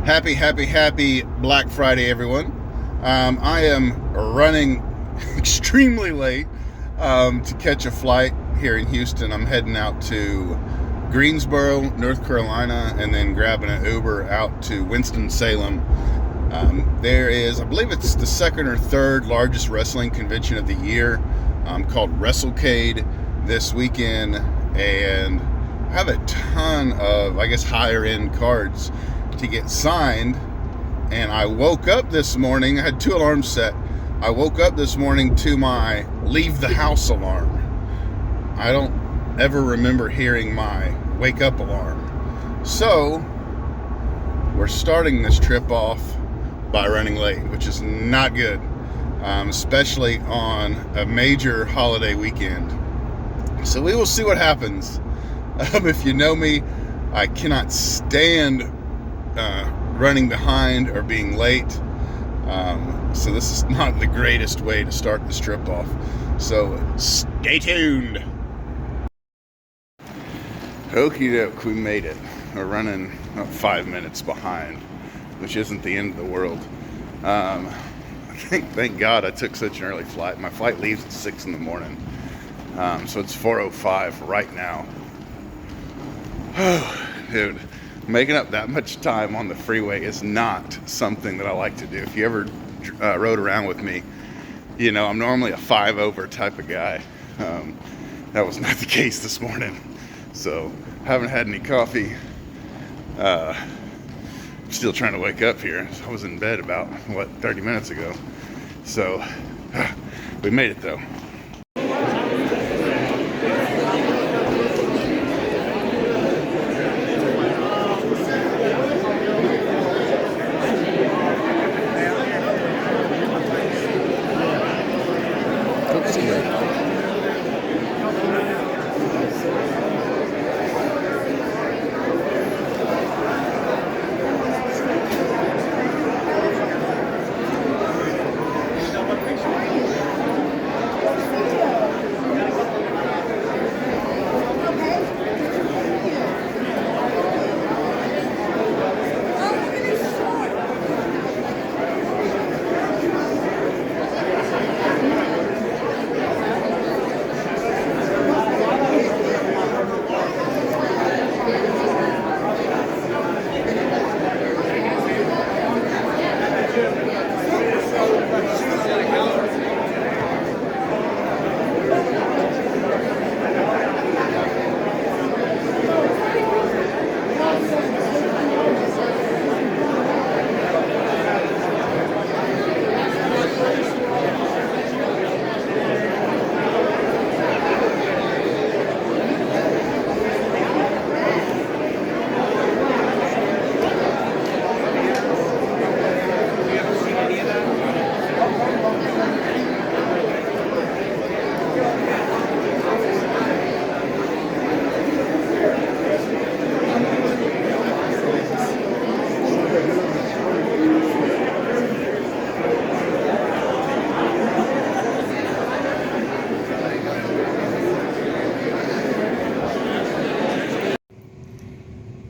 Happy Black Friday, everyone. I am running extremely late to catch a flight here in Houston. I'm heading out to Greensboro, North Carolina, and then grabbing an Uber out to Winston-Salem. There is, I believe it's the second or third largest wrestling convention of the year, called WrestleCade this weekend, and I have a ton of, higher end cards to get signed. And I woke up this morning, I had 2 alarms set. I woke up this morning to my leave the house alarm. I don't ever remember hearing my wake up alarm. So we're starting this trip off by running late, which is not good, especially on a major holiday weekend. So we will see what happens. If you know me, I cannot stand running behind or being late. So this is not the greatest way to start this trip off. So stay tuned. Okie doke, we made it. We're running about 5 minutes behind, which isn't the end of the world. Thank God I took such an early flight. My flight leaves at 6 in the morning. So it's 4:05 right now. Oh, dude, making up that much time on the freeway is not something that I like to do. If you ever rode around with me, you know I'm normally a 5 over type of guy. That was not the case this morning. So haven't had any coffee. Still trying to wake up here. I was in bed about 30 minutes ago. So we made it though.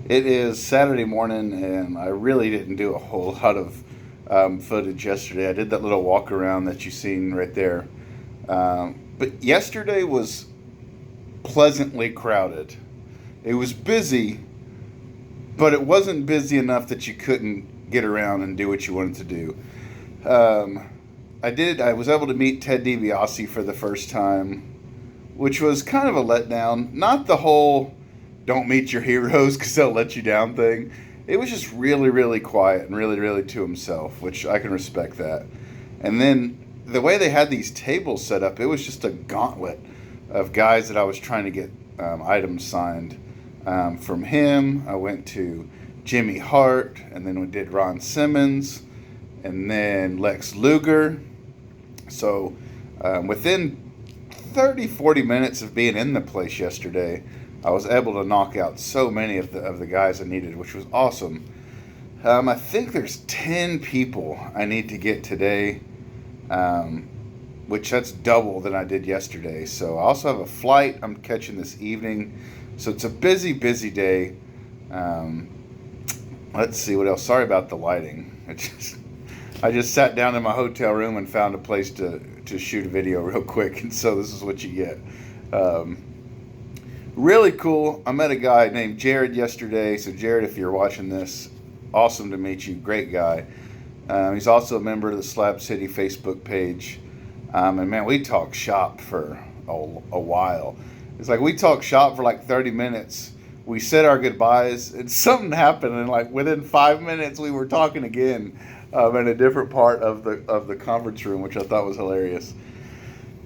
It is Saturday morning, and I really didn't do a whole lot of footage yesterday. I did that little walk around that you've seen right there. But yesterday was pleasantly crowded. It was busy, but it wasn't busy enough that you couldn't get around and do what you wanted to do. I was able to meet Ted DiBiase for the first time, which was kind of a letdown. Not the whole don't meet your heroes because they'll let you down thing. It was just really, really quiet and really, really to himself, which I can respect that. And then the way they had these tables set up, it was just a gauntlet of guys that I was trying to get items signed. From him, I went to Jimmy Hart, and then we did Ron Simmons, and then Lex Luger. So within 30-40 minutes of being in the place yesterday, I was able to knock out so many of the guys I needed, which was awesome. I think there's 10 people I need to get today, which that's double than I did yesterday. So I also have a flight I'm catching this evening. So it's a busy, busy day. let's see what else. Sorry about the lighting. I just sat down in my hotel room and found a place to shoot a video real quick, and so this is what you get. Really cool. I met a guy named Jared yesterday. So Jared, if you're watching this, awesome to meet you. Great guy. He's also a member of the Slab City Facebook page. And man, we talked shop for a while. It's like we talked shop for like 30 minutes. We said our goodbyes, and something happened, and like within 5 minutes we were talking again in a different part of the conference room, which I thought was hilarious.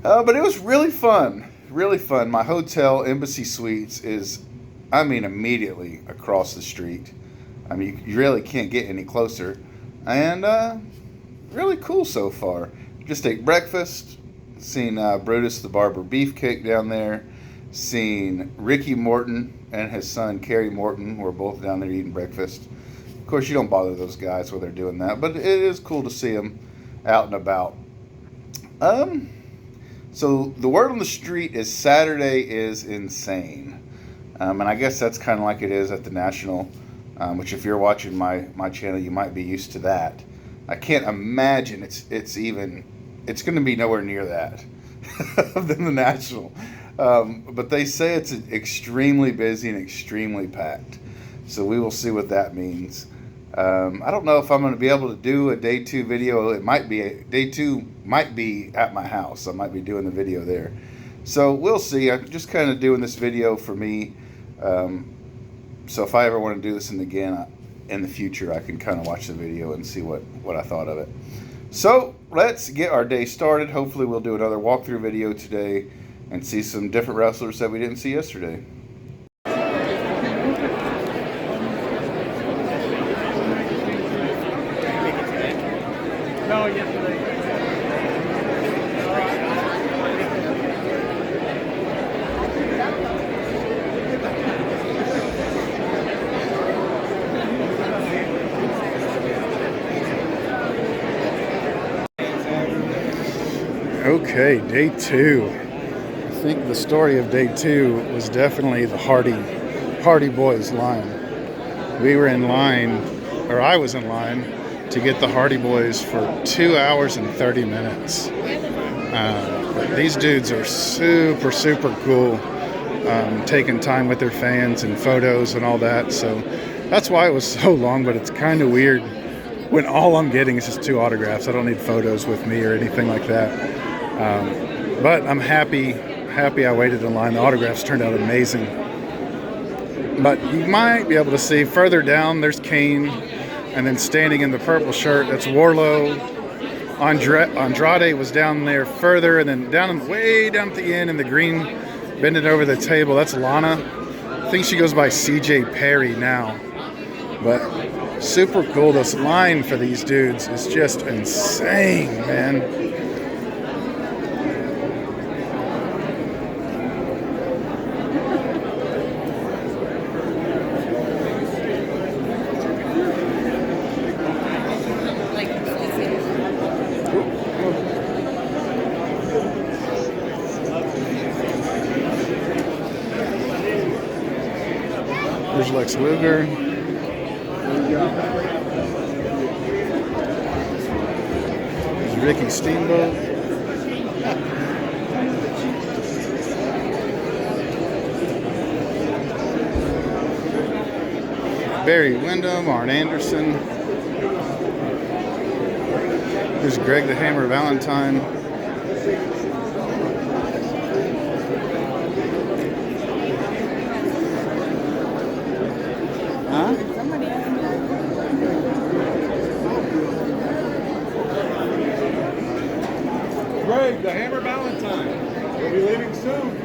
But it was really fun. Really fun. My hotel, Embassy Suites, is, I mean, immediately across the street. I mean, you really can't get any closer. And really cool so far. Just ate breakfast. Seen Brutus the Barber Beefcake down there. Seen Ricky Morton and his son, Kerry Morton, were both down there eating breakfast. Of course, you don't bother those guys while they're doing that, but it is cool to see them out and about. So the word on the street is Saturday is insane. And I guess that's kind of like it is at the National, which if you're watching my channel, you might be used to that. I can't imagine it's going to be nowhere near that than the National. But they say it's extremely busy and extremely packed. So we will see what that means. I don't know if I'm going to be able to do a day 2 video. Day 2 might be at my house. I might be doing the video there. So we'll see. I'm just kind of doing this video for me. So if I ever want to do this again in the future, I can kind of watch the video and see what I thought of it. So let's get our day started. Hopefully we'll do another walkthrough video today and see some different wrestlers that we didn't see yesterday. No, yesterday. Okay, day 2. I think the story of day 2 was definitely the Hardy Boys line. We were in line, or I was in line, to get the Hardy Boys for 2 hours and 30 minutes. These dudes are super, super cool, taking time with their fans and photos and all that. So that's why it was so long, but it's kind of weird when all I'm getting is just 2 autographs. I don't need photos with me or anything like that. But I'm happy I waited in line. The autographs turned out amazing. But you might be able to see further down, there's Kane. And then standing in the purple shirt, that's Warlow. Andrade was down there further, and then way down at the end in the green, bending over the table, that's Lana. I think she goes by CJ Perry now. But super cool. This line for these dudes is just insane, man. There's Lex Luger. There's Ricky Steamboat. Barry Windham, Arn Anderson. There's Greg the Hammer Valentine. Greg, the Hammer Valentine. We'll be leaving soon.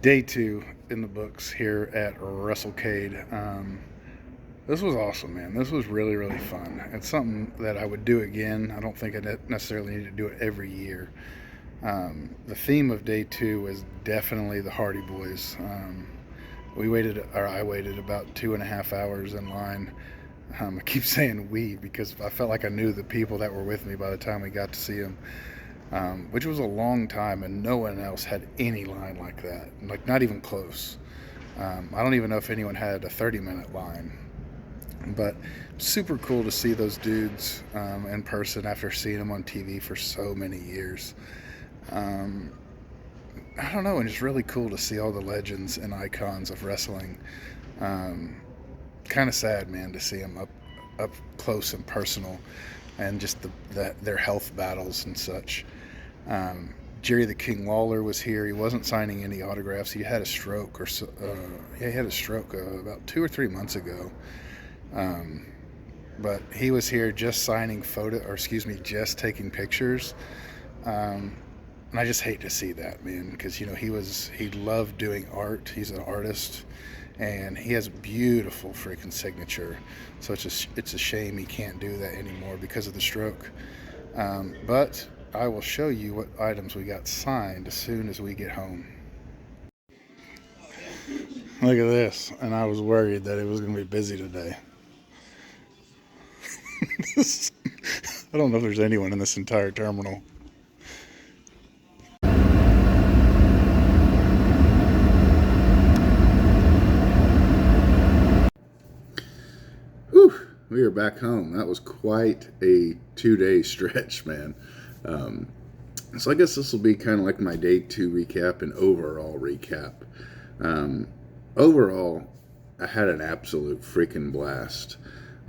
Day 2 in the books here at WrestleCade. This was awesome, man. This was really, really fun. It's something that I would do again. I don't think I necessarily need to do it every year. The theme of Day 2 is definitely the Hardy Boys. I waited about 2.5 hours in line. I keep saying we because I felt like I knew the people that were with me by the time we got to see them, which was a long time, and no one else had any line like that, like not even close. I don't even know if anyone had a 30-minute line, but super cool to see those dudes in person after seeing them on TV for so many years. I don't know, and it's really cool to see all the legends and icons of wrestling. Kind of sad, man, to see them up close and personal, and just their health battles and such. Jerry the King Lawler was here. He wasn't signing any autographs. He had a stroke, he had a stroke about 2 or 3 months ago. But he was here just just taking pictures. And I just hate to see that, man, because he loved doing art. He's an artist, and he has a beautiful freaking signature. So it's a shame he can't do that anymore because of the stroke. But I will show you what items we got signed as soon as we get home. Look at this, and I was worried that it was going to be busy today. I don't know if there's anyone in this entire terminal. We are back home. That was quite a 2-day stretch, man. So I guess this will be kind of like my Day 2 recap and overall recap. Overall, I had an absolute freaking blast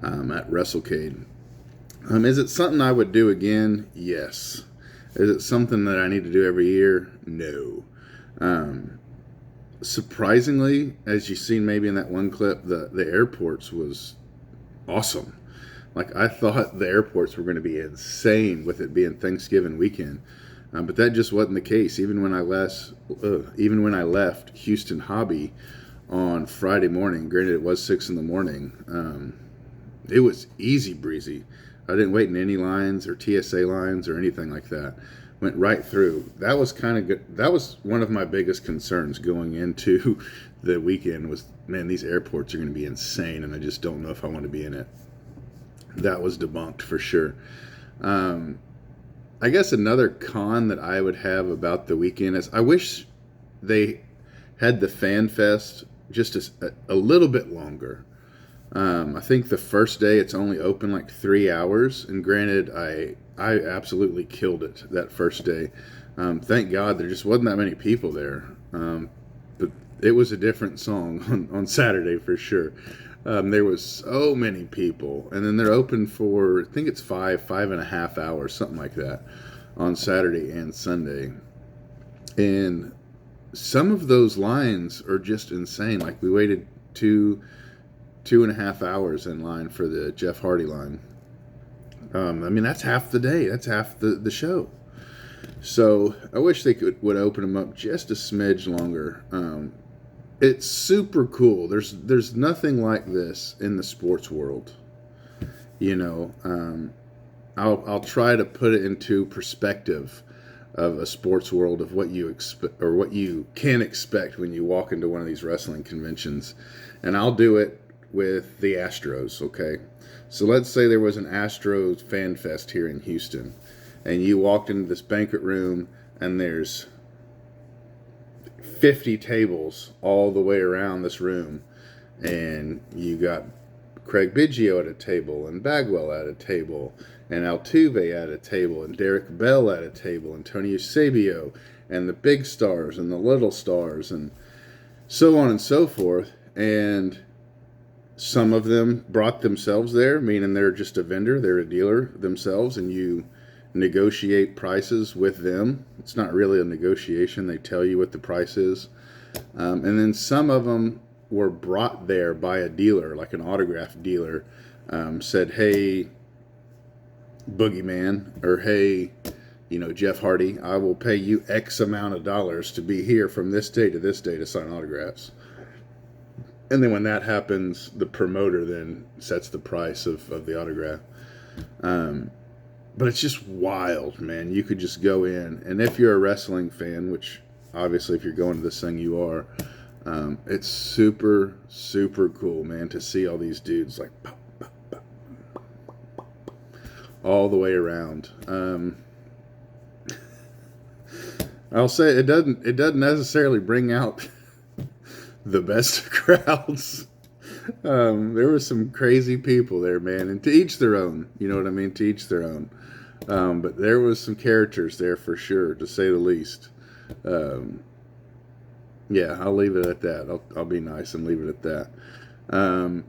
at WrestleCade. Is it something I would do again? Yes. Is it something that I need to do every year? No. Surprisingly, as you've seen maybe in that one clip, the airports was awesome. Like, I thought the airports were going to be insane with it being Thanksgiving weekend, but that just wasn't the case. Even when I left Houston Hobby on Friday morning, granted it was 6 in the morning, it was easy breezy. I didn't wait in any lines or TSA lines or anything like that. Went right through. That was kind of good. That was one of my biggest concerns going into the weekend was, man, these airports are going to be insane, and I just don't know if I want to be in it. That was debunked for sure. I guess another con that I would have about the weekend is I wish they had the Fan Fest just a little bit longer. I think the first day it's only open like 3 hours, and granted, I absolutely killed it that first day. Thank God there just wasn't that many people there. But it was a different song on Saturday for sure. There was so many people, and then they're open for, I think it's 5.5 hours, something like that, on Saturday and Sunday. And some of those lines are just insane. Like, we waited 2.5 hours in line for the Jeff Hardy line. I mean, that's half the day. That's half the show. So I wish they would open them up just a smidge longer. It's super cool. There's nothing like this in the sports world. I'll try to put it into perspective of a sports world of what you expect or what you can expect when you walk into one of these wrestling conventions, and I'll do it with the Astros. Okay, so let's say there was an Astros fan fest here in Houston, and you walked into this banquet room, and there's 50 tables all the way around this room, and you got Craig Biggio at a table, and Bagwell at a table, and Altuve at a table, and Derek Bell at a table, and Tony Eusebio, and the big stars and the little stars, and so on and so forth. And some of them brought themselves there, meaning they're just a vendor, they're a dealer themselves, and you negotiate prices with them. It's not really a negotiation. They tell you what the price is. And then some of them were brought there by a dealer, like an autograph dealer, said, hey, Boogeyman, or hey, Jeff Hardy, I will pay you X amount of dollars to be here from this day to this day to sign autographs. And then when that happens, the promoter then sets the price of the autograph. But it's just wild, man. You could just go in, and if you're a wrestling fan, which obviously if you're going to this thing you are, it's super, super cool, man, to see all these dudes like pop, pop, pop, pop, pop, pop, all the way around. I'll say it doesn't necessarily bring out the best crowds. There were some crazy people there, man, and to each their own. You know what I mean? To each their own. But there was some characters there for sure, to say the least. Yeah, I'll leave it at that. I'll be nice and leave it at that.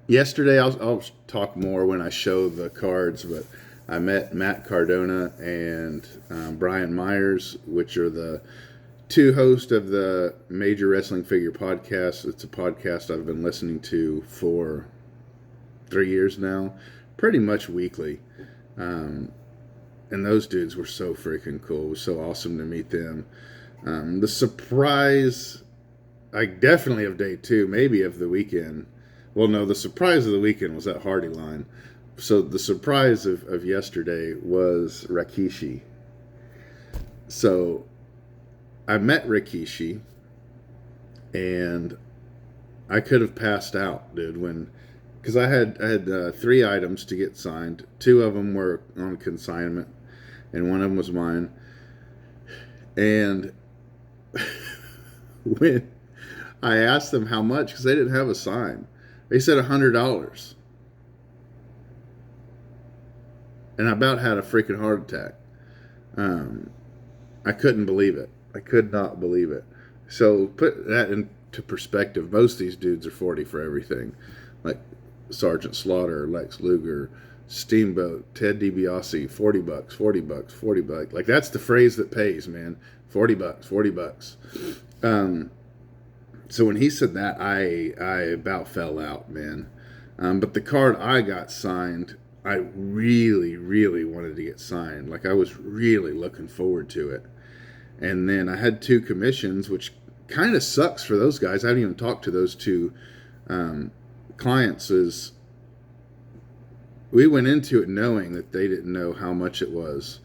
Yesterday, I'll talk more when I show the cards, but I met Matt Cardona and Brian Myers, which are the two hosts of the Major Wrestling Figure podcast. It's a podcast I've been listening to for 3 years now, pretty much weekly. And those dudes were so freaking cool. It was so awesome to meet them. The surprise, definitely of day 2, maybe of the weekend. Well, no, the surprise of the weekend was that Hardy line. So the surprise of yesterday was Rikishi. So I met Rikishi, and I could have passed out, dude, because I had 3 items to get signed. 2 of them were on consignment, and one of them was mine. And when I asked them how much, because they didn't have a sign, they said $100. And I about had a freaking heart attack. I couldn't believe it. I could not believe it. So put that into perspective. Most of these dudes are 40 for everything. Like Sergeant Slaughter, Lex Luger, Steamboat, Ted DiBiase, $40, $40, $40. Like, that's the phrase that pays, man. $40, $40. So when he said that, I about fell out, man. But the card I got signed, I really, really wanted to get signed. Like, I was really looking forward to it. And then I had 2 commissions, which kind of sucks for those guys. I haven't even talked to those 2 clients. We went into it knowing that they didn't know how much it was.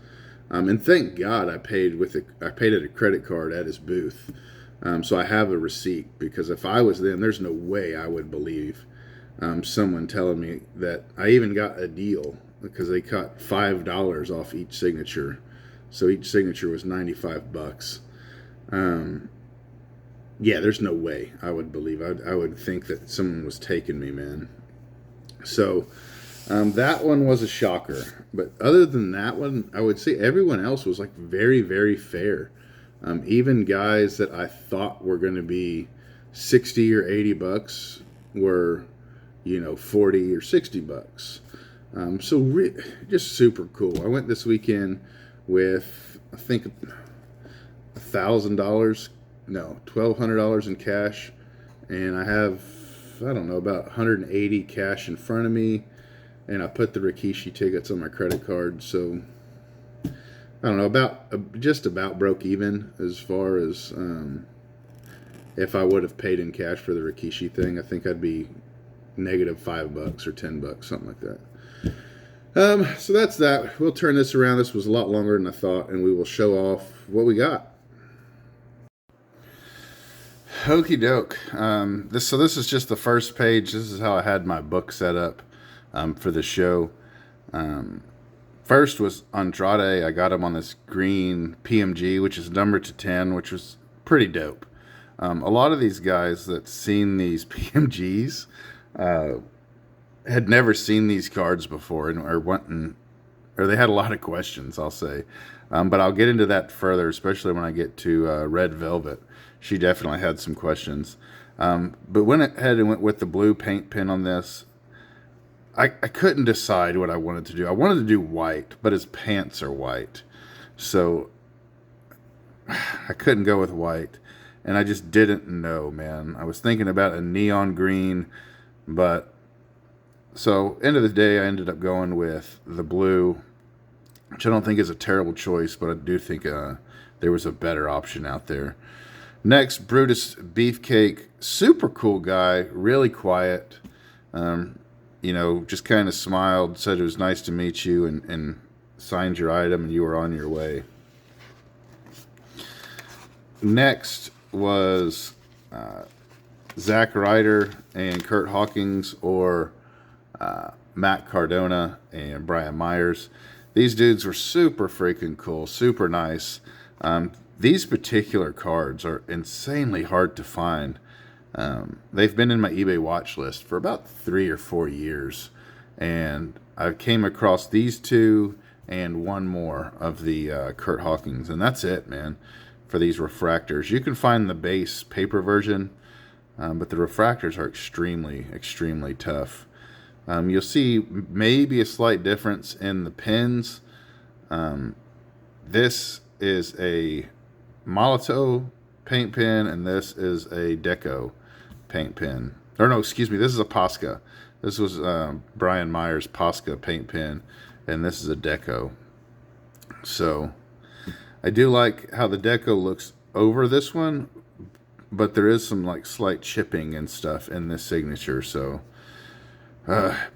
And thank God I paid at a credit card at his booth. So I have a receipt, because if I was them, there's no way I would believe someone telling me that. I even got a deal because they cut $5 off each signature. So each signature was $95. Yeah, there's no way I would believe. I would think that someone was taking me, man. So that one was a shocker. But other than that one, I would say everyone else was like very, very fair. Even guys that I thought were going to be $60 or $80 were, $40 or $60. So just super cool. I went this weekend with, I think, $1,000, no, $1,200 in cash, and I have, I don't know, about 180 cash in front of me, and I put the Rikishi tickets on my credit card, so I don't know, just about broke even as far as if I would have paid in cash for the Rikishi thing. I think I'd be negative $5 or $10, something like that. So that's that. We'll turn this around. This was a lot longer than I thought, and we will show off what we got. Okie doke. This is just the first page. This is how I had my book set up for the show. First was Andrade. I got him on this green PMG, which is numbered to 10, which was pretty dope. A lot of these guys that seen these PMGs had never seen these cards before, or they had a lot of questions, I'll say. But I'll get into that further, especially when I get to Red Velvet. She definitely had some questions. But went ahead and went with the blue paint pen on this. I couldn't decide what I wanted to do. I wanted to do white, but his pants are white. So I couldn't go with white. And I just didn't know, man. I was thinking about a neon green, but so end of the day, I ended up going with the blue. which I don't think is a terrible choice, but I do think there was a better option out there. Next, Brutus Beefcake, super cool guy, really quiet. Just kind of smiled, said it was nice to meet you, and signed your item, and you were on your way. Next was Zack Ryder and Kurt Hawkins, or Matt Cardona and Brian Myers. These dudes were super freaking cool, super nice. These particular cards are insanely hard to find. They've been in my eBay watch list for about 3 or 4 years, and I came across these two and one more of the Kurt Hawkins, and that's it, man, for these refractors. You can find the base paper version, but the refractors are extremely, extremely tough. You'll see maybe a slight difference in the pins. This is a Molotov paint pen, and this is a Deco paint pen. Or no, excuse me, this is a Posca. This was Brian Myers' Posca paint pen, and this is a Deco. So I do like how the Deco looks over this one, but there is some like slight chipping and stuff in this signature. So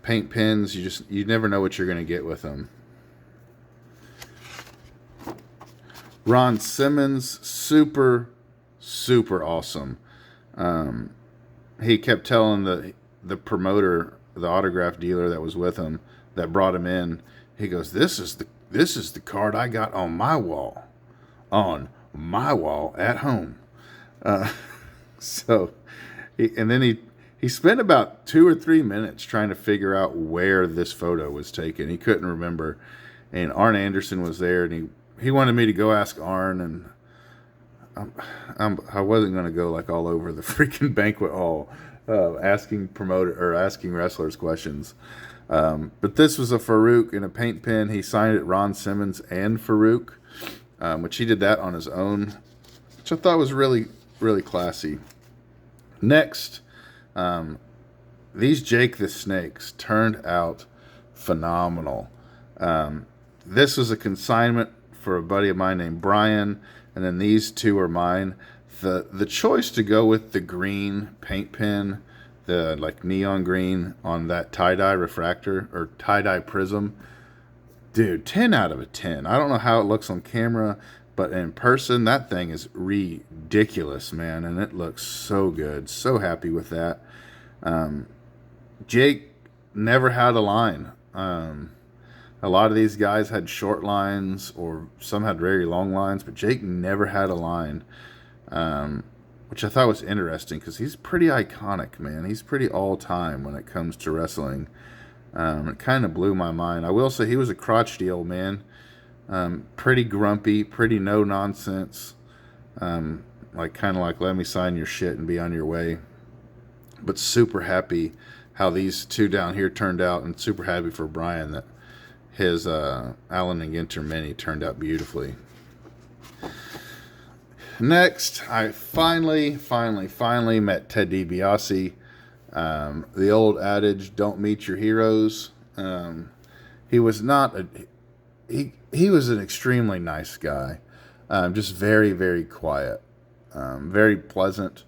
paint pens, you never know what you're going to get with them. Ron Simmons, super awesome. He kept telling the promoter, the autograph dealer that was with him, that brought him in, he goes, this is the card I got on my wall at home. He spent about 2 or 3 minutes trying to figure out where this photo was taken. He couldn't remember, and Arn Anderson was there, and he wanted me to go ask Arn, and I wasn't going to go like all over the freaking banquet hall asking wrestlers questions. But this was a Farouk in a paint pen. He signed it Ron Simmons and Farouk, which he did that on his own, which I thought was really, really classy. Next, these Jake the Snakes turned out phenomenal. This was a consignment for a buddy of mine named Brian, and then these two are mine. The choice to go with the green paint pen, the like neon green on that tie-dye refractor or tie-dye prism, dude, 10 out of 10. I don't know how it looks on camera, but in person, that thing is ridiculous, man, and it looks so good. So happy with that. Jake never had a line. A lot of these guys had short lines, or some had very long lines, but Jake never had a line, which I thought was interesting because he's pretty iconic, man. He's pretty all-time when it comes to wrestling. It kind of blew my mind. I will say he was a crotchety old man, pretty grumpy, pretty no-nonsense, kind of like let me sign your shit and be on your way. But super happy how these two down here turned out, and super happy for Brian that his Allen and Ginter Mini turned out beautifully. Next, I finally met Ted DiBiase. The old adage, don't meet your heroes. He was he was an extremely nice guy. Just very, very quiet. Very pleasant.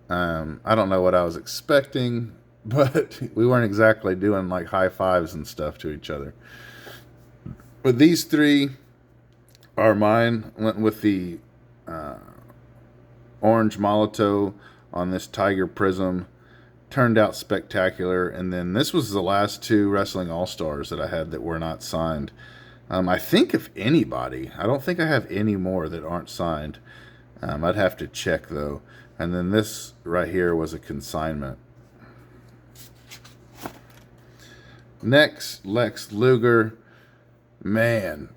I don't know what I was expecting, but we weren't exactly doing like high fives and stuff to each other. But these three are mine. Went with the orange Molotov on this Tiger Prism. Turned out spectacular. And then this was the last two Wrestling All-Stars that I had that were not signed. I think if anybody, I don't think I have any more that aren't signed. I'd have to check though. And then this right here was a consignment. Next, Lex Luger. Man,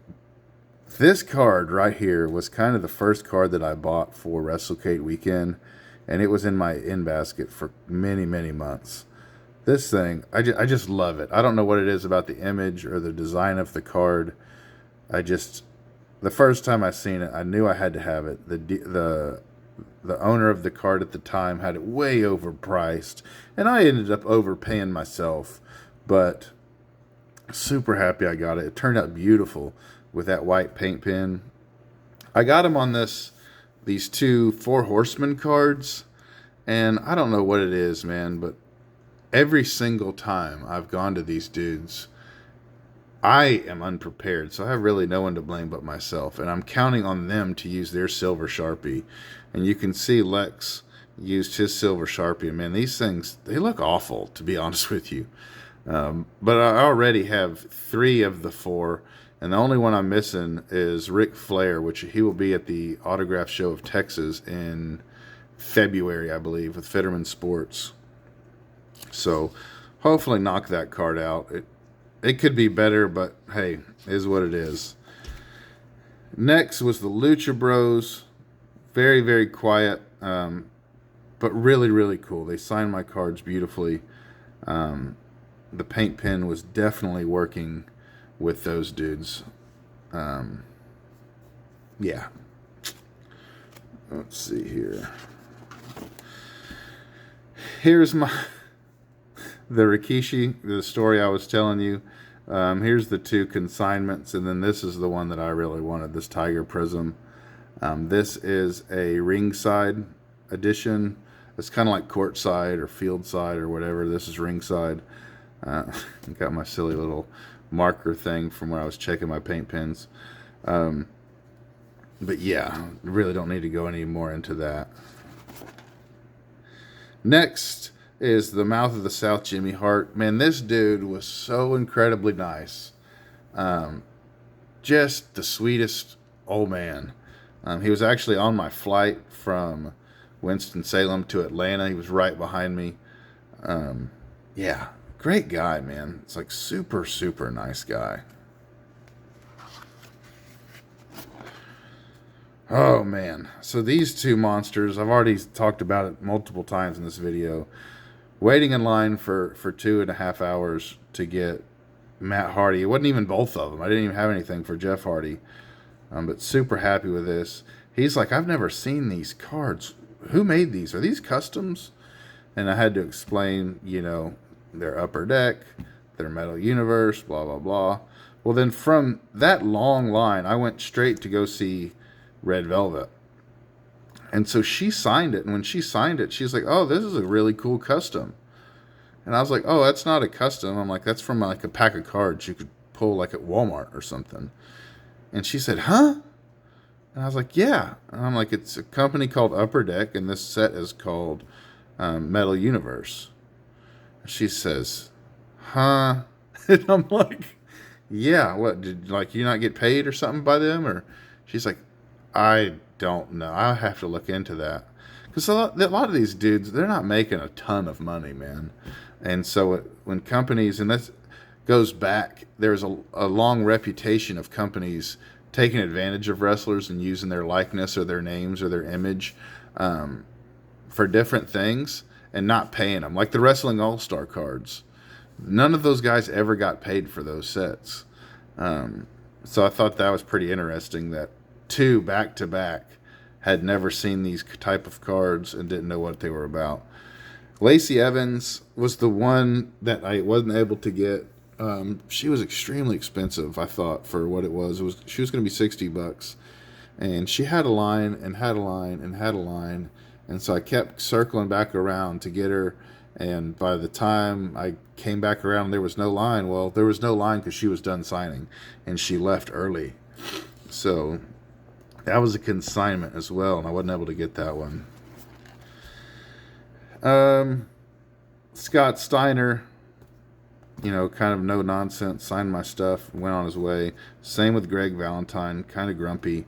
this card right here was kind of the first card that I bought for WrestleCade weekend, and it was in my in-basket for many, many months. This thing, I just love it. I don't know what it is about the image or the design of the card. The first time I seen it, I knew I had to have it. The owner of the card at the time had it way overpriced, and I ended up overpaying myself, but super happy I got it. It turned out beautiful. with that white paint pen. I got him on these two Four Horsemen cards, and I don't know what it is, man, but every single time I've gone to these dudes, I am unprepared, so I have really no one to blame but myself, and I'm counting on them to use their silver Sharpie. And you can see Lex used his silver Sharpie, and man, these things, they look awful, to be honest with you. But I already have 3 of the 4, and the only one I'm missing is Ric Flair, which he will be at the Autograph Show of Texas in February, I believe, with Fitterman Sports. So hopefully knock that card out. It could be better, but hey, is what it is. Next was the Lucha Bros. Very, very quiet, but really, really cool. They signed my cards beautifully. The paint pen was definitely working with those dudes. Yeah. Let's see here. Here's the Rikishi, the story I was telling you. Here's the 2 consignments, and then this is the one that I really wanted, this Tiger Prism. This is a ringside edition. It's kind of like courtside or fieldside or whatever. This is ringside. Got my silly little marker thing from where I was checking my paint pens. But yeah, really don't need to go any more into that. Next is the Mouth of the South, Jimmy Hart. Man, this dude was so incredibly nice. Just the sweetest old man. He was actually on my flight from Winston-Salem to Atlanta. He was right behind me. Yeah, great guy, man. It's like super, super nice guy. Oh, man. So these 2 monsters, I've already talked about it multiple times in this video. Waiting in line for 2.5 hours to get Matt Hardy. It wasn't even both of them. I didn't even have anything for Jeff Hardy. But super happy with this. He's like, I've never seen these cards. Who made these? Are these customs? And I had to explain, their Upper Deck, their Metal Universe, blah, blah, blah. Well, then from that long line, I went straight to go see Red Velvet. And so she signed it, and when she signed it, she's like, oh, this is a really cool custom. And I was like, oh, that's not a custom. I'm like, that's from like a pack of cards you could pull like at Walmart or something. And she said, huh? And I was like, yeah. And I'm like, it's a company called Upper Deck, and this set is called Metal Universe. And she says, huh? And I'm like, yeah, what, did like you not get paid or something by them? Or she's like, I don't know. I have to look into that. Because a lot of these dudes, they're not making a ton of money, man. And so when companies, and that goes back, there's a long reputation of companies taking advantage of wrestlers and using their likeness or their names or their image for different things and not paying them. Like the Wrestling All-Star cards. None of those guys ever got paid for those sets. So I thought that was pretty interesting that 2 back-to-back had never seen these type of cards and didn't know what they were about. Lacey Evans was the one that I wasn't able to get. She was extremely expensive, I thought, for what it was. She was going to be $60, and she had a line and had a line and had a line, and so I kept circling back around to get her. And by the time I came back around, there was no line. Well, there was no line because she was done signing, and she left early. So that was a consignment as well, and I wasn't able to get that one. Scott Steiner, kind of no nonsense, signed my stuff, went on his way. Same with Greg Valentine, kind of grumpy,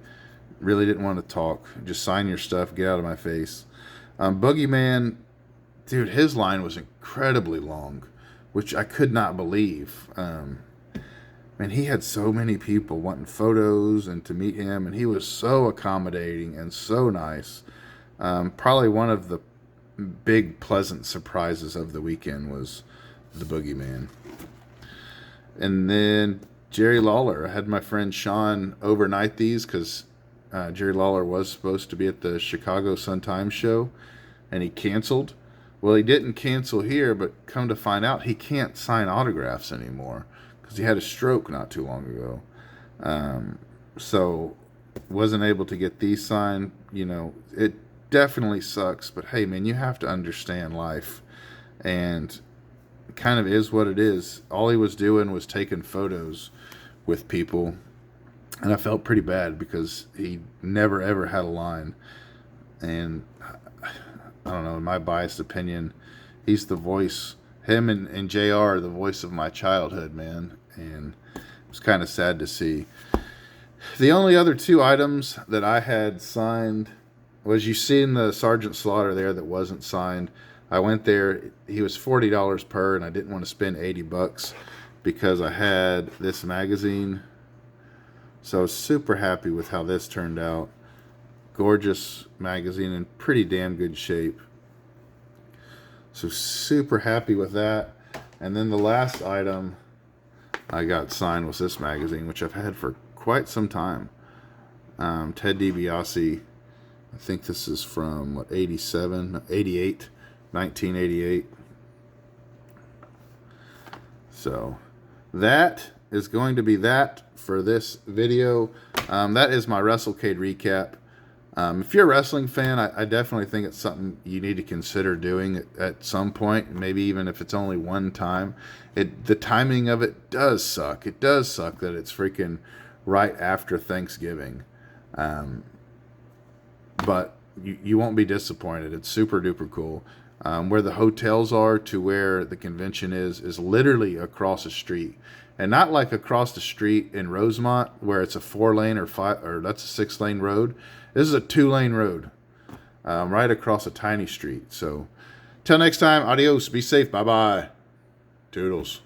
really didn't want to talk. Just sign your stuff, get out of my face. Boogeyman, dude, his line was incredibly long, which I could not believe. Man, he had so many people wanting photos and to meet him, and he was so accommodating and so nice. Probably one of the big pleasant surprises of the weekend was the Boogeyman. And then Jerry Lawler. I had my friend Sean overnight these because Jerry Lawler was supposed to be at the Chicago Sun-Times show, and he canceled. Well, he didn't cancel here, but come to find out, he can't sign autographs anymore because he had a stroke not too long ago. So wasn't able to get these signed. It definitely sucks, but hey, man, you have to understand life, and it kind of is what it is. All he was doing was taking photos with people, and I felt pretty bad because he never ever had a line. And I don't know, in my biased opinion, he's the voice. Him and JR are the voice of my childhood, man. And it was kind of sad to see. The only other 2 items that I had signed was, you seen the Sergeant Slaughter there that wasn't signed. I went there. He was $40 per, and I didn't want to spend $80 because I had this magazine. So I was super happy with how this turned out. Gorgeous magazine in pretty damn good shape. So super happy with that. And then the last item I got signed was this magazine, which I've had for quite some time. Ted DiBiase. I think this is from 1988. So that is going to be that for this video. That is my WrestleCade recap. If you're a wrestling fan, I definitely think it's something you need to consider doing at some point, maybe even if it's only one time. The timing of it does suck. It does suck that it's freaking right after Thanksgiving. But you won't be disappointed. It's super duper cool. Where the hotels are to where the convention is literally across the street. And not like across the street in Rosemont where it's a 4-lane or that's a 6-lane road. This is a 2-lane road, right across a tiny street. So, till next time, adios, be safe, bye-bye, toodles.